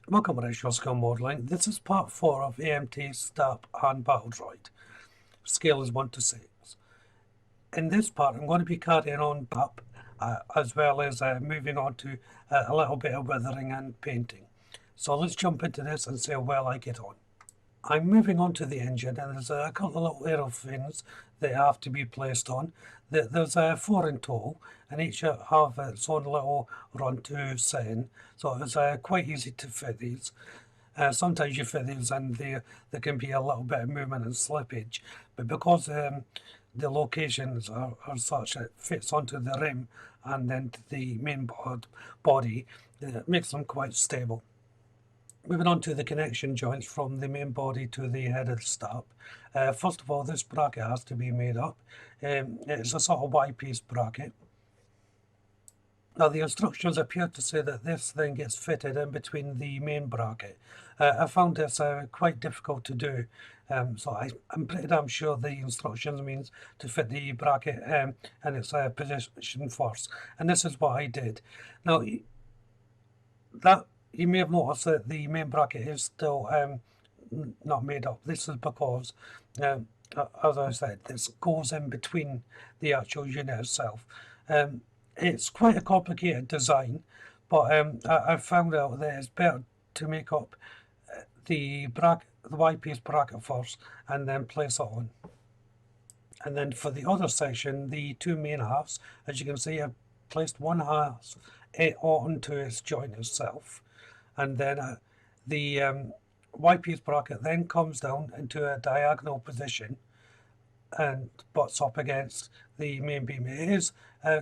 Welcome to Short Scale Modelling. This is part 4 of AMT, Stap and Battle Droid. Scale is 1 to 6. In this part I'm going to be carrying on up as well as moving on to a little bit of weathering and painting. So let's jump into this and see how well I get on. I'm moving on to the engine, and there's a couple of little aeroplanes that have to be placed on. There's 4 in total, and each have its own little run to setting, so it's quite easy to fit these. Sometimes you fit these and there can be a little bit of movement and slippage, but because the locations are such that it fits onto the rim and then to the main body, it makes them quite stable. Moving on to the connection joints from the main body to the head of the Stap. First of all, this bracket has to be made up. It's a sort of Y-piece bracket. Now the instructions appear to say that this thing gets fitted in between the main bracket. I found this quite difficult to do, so I'm pretty damn sure the instructions means to fit the bracket in its position first, and this is what I did. Now that you may have noticed that the main bracket is still not made up. This is because, as I said, this goes in between the actual unit itself. It's quite a complicated design, but I found out that it's better to make up the Y-piece bracket first and then place it on. And then for the other section, the 2 main halves, as you can see, I've placed one half onto its joint itself, and then the Y-piece bracket then comes down into a diagonal position and butts up against the main beam. It is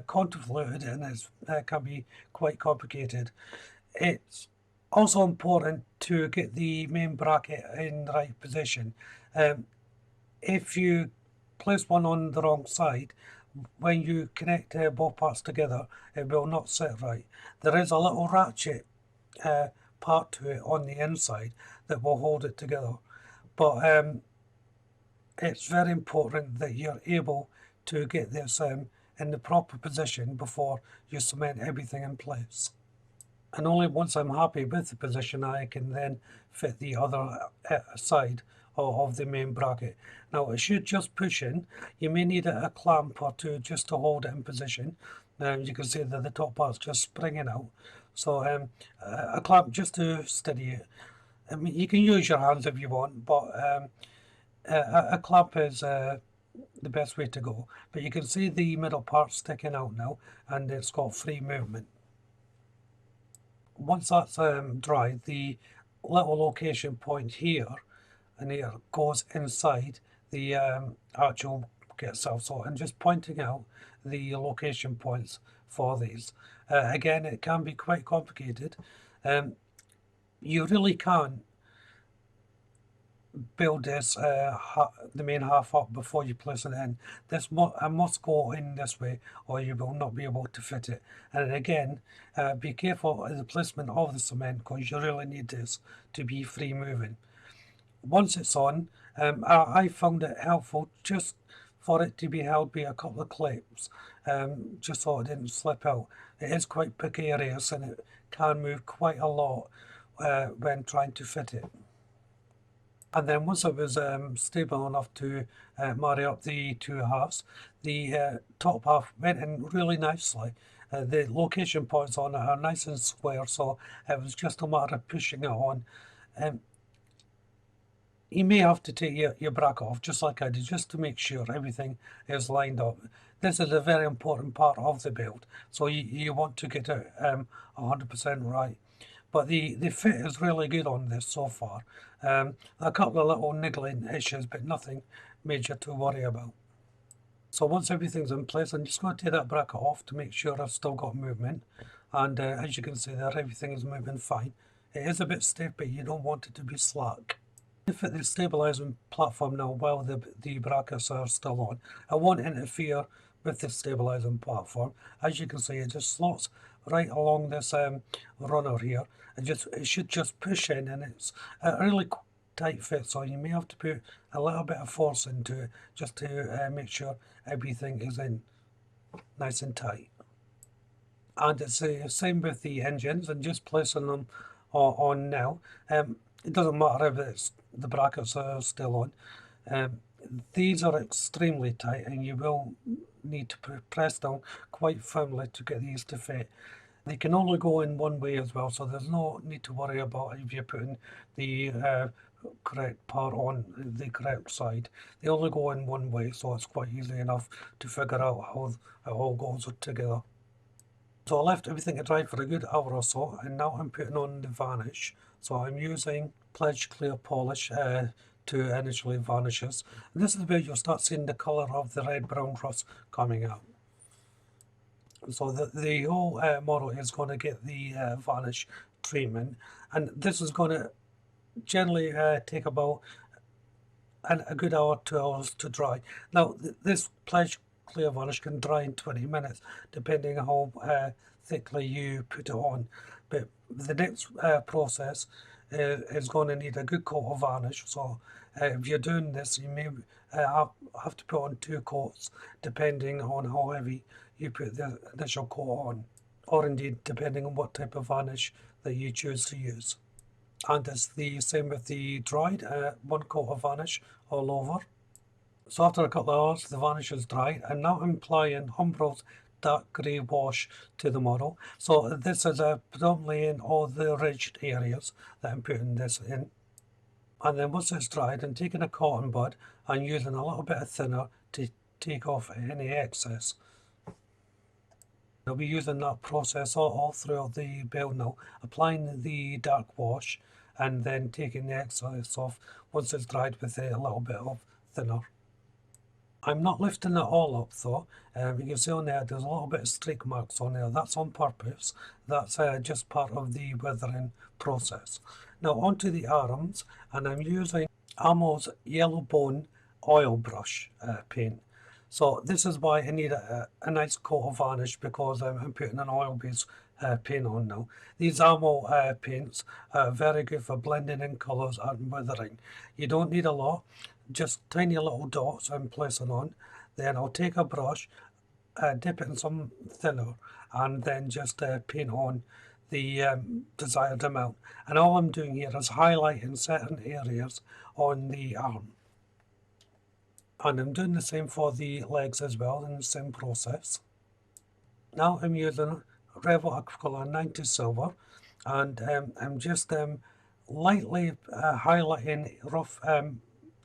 convoluted and it can be quite complicated. It's also important to get the main bracket in the right position. If you place one on the wrong side, when you connect both parts together, it will not sit right. There is a little ratchet part to it on the inside that will hold it together, but it's very important that you're able to get this in the proper position before you cement everything in place. And only once I'm happy with the position I can then fit the other side of the main bracket. Now it should just push in. You may need a clamp or two just to hold it in position. You can see that the top part's just springing out. So a clamp just to steady it. I mean, you can use your hands if you want, but a clamp is the best way to go. But you can see the middle part sticking out now, and it's got free movement. Once that's dried, the little location point here and here goes inside the actual kit itself. So I'm just pointing out the location points for these. Again, it can be quite complicated. You really can't build this the main half up before you place it in. This must go in this way, or you will not be able to fit it. And again, be careful of the placement of the cement, because you really need this to be free moving. Once it's on, I found it helpful just for it to be held by a couple of clips, just so it didn't slip out. It is quite precarious and it can move quite a lot when trying to fit it. And then once it was stable enough to marry up the 2 halves, the top half went in really nicely. The location points on it are nice and square, so it was just a matter of pushing it on. You may have to take your bracket off, just like I did, just to make sure everything is lined up. This is a very important part of the build, so you want to get it 100% right. But the fit is really good on this so far. A couple of little niggling issues, but nothing major to worry about. So once everything's in place, I'm just going to take that bracket off to make sure I've still got movement. And as you can see there, everything is moving fine. It is a bit stiff, but you don't want it to be slack. Fit the stabilising platform now while the brackets are still on. I won't interfere with the stabilising platform. As you can see, it just slots right along this runner here. It should just push in, and it's a really tight fit, so you may have to put a little bit of force into it just to make sure everything is in nice and tight. And it's the same with the engines, and just placing them on now. It doesn't matter if the brackets are still on. Um, these are extremely tight, and you will need to press down quite firmly to get these to fit. They can only go in one way as well, so there's no need to worry about if you're putting the correct part on the correct side. They only go in one way, so it's quite easy enough to figure out how it all goes together. So I left everything to dry for a good hour or so, and now I'm putting on the varnish. So I'm using Pledge Clear Polish to initially varnishes. And this is where you'll start seeing the colour of the red-brown rust coming out. So the whole model is going to get the varnish treatment, and this is going to generally take about a good hour, 2 hours to dry. Now this Pledge Clear varnish can dry in 20 minutes depending on how thickly you put it on, but the next process is going to need a good coat of varnish. So if you're doing this, you may have to put on 2 coats depending on how heavy you put the initial coat on, or indeed depending on what type of varnish that you choose to use. And it's the same with the Droid, 1 coat of varnish all over. So after a couple of hours, the varnish is dried, and now I'm applying Umbro's dark grey wash to the model. So this is predominantly in all the ridged areas that I'm putting this in. And then once it's dried, I'm taking a cotton bud and using a little bit of thinner to take off any excess. I'll be using that process all throughout the build now, applying the dark wash and then taking the excess off once it's dried with a little bit of thinner. I'm not lifting it all up though. You can see on there there's a little bit of streak marks on there. That's on purpose. That's just part of the weathering process. Now onto the arms, and I'm using AMT's Yellow Bone oil brush paint. So this is why I need a nice coat of varnish, because I'm putting an oil-based paint on now. These AMT paints are very good for blending in colours and weathering. You don't need a lot, just tiny little dots I'm placing on. Then I'll take a brush, dip it in some thinner, and then just paint on the desired amount. And all I'm doing here is highlighting certain areas on the arm. And I'm doing the same for the legs as well, in the same process. Now I'm using Revol Aquacolor 90 Silver, and I'm just lightly highlighting rough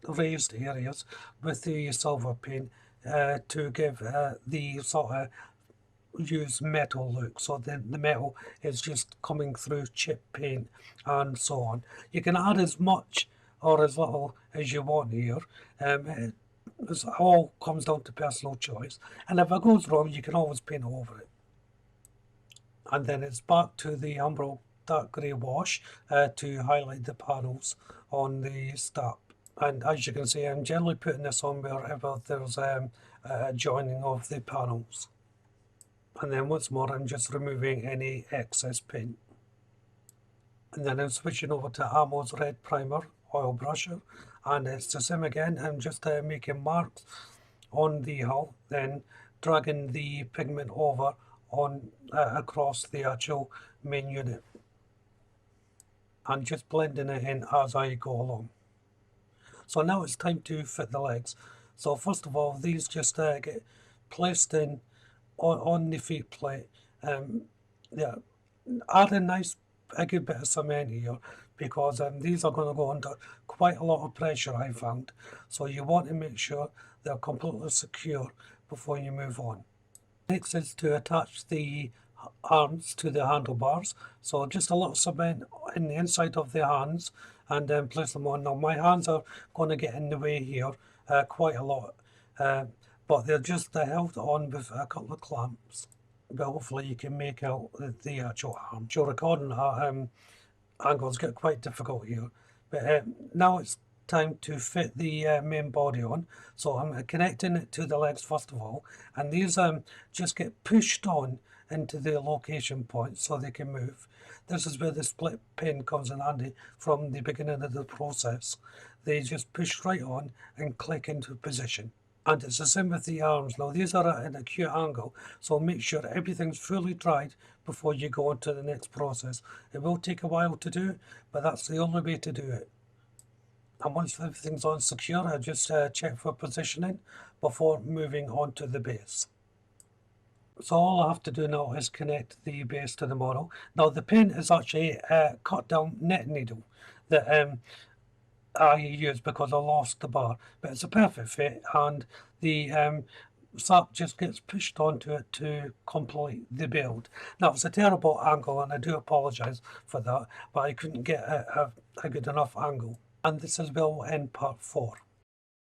raised areas with the silver paint to give the sort of use metal look, so then the metal is just coming through chip paint and so on. You can add as much or as little as you want here. It all comes down to personal choice, and if it goes wrong you can always paint over it. And then it's back to the Umbro dark grey wash to highlight the panels on the Stap. And as you can see, I'm generally putting this on wherever there's a joining of the panels. And then once more I'm just removing any excess paint. And then I'm switching over to AMT's red primer oil brusher, and it's the same again. I'm just making marks on the hull, then dragging the pigment over on across the actual main unit and just blending it in as I go along. So now it's time to fit the legs. So first of all, these just get placed in on the feet plate. Yeah, add a good bit of cement here, because these are going to go under quite a lot of pressure, I found. So you want to make sure they're completely secure before you move on. Next is to attach the arms to the handlebars. So just a little cement in the inside of the hands and then place them on. Now my hands are going to get in the way here quite a lot, but they're just held on with a couple of clamps. But hopefully you can make out the actual arm. So recording angles get quite difficult here, but now it's time to fit the main body on. So I'm connecting it to the legs first of all, and these just get pushed on into the location points so they can move. This is where the split pin comes in handy from the beginning of the process. They just push right on and click into position. And it's the same with the arms. Now these are at an acute angle, so make sure everything's fully dried before you go on to the next process. It will take a while to do, but that's the only way to do it. And once everything's on secure, I just check for positioning before moving on to the base. So all I have to do now is connect the base to the model. Now the pin is actually a cut down net needle that I use because I lost the bar, but it's a perfect fit, and the Stap just gets pushed onto it to complete the build. Now it's a terrible angle, and I do apologise for that, but I couldn't get a good enough angle. And this is will end part 4.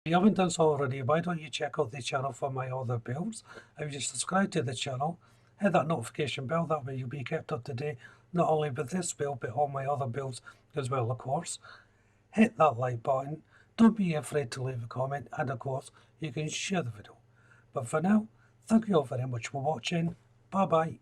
If you haven't done so already, why don't you check out the channel for my other builds? If you subscribe to the channel, hit that notification bell, that way you'll be kept up to date, not only with this build, but all my other builds as well, of course. Hit that like button, don't be afraid to leave a comment, and of course, you can share the video. But for now, thank you all very much for watching, bye bye.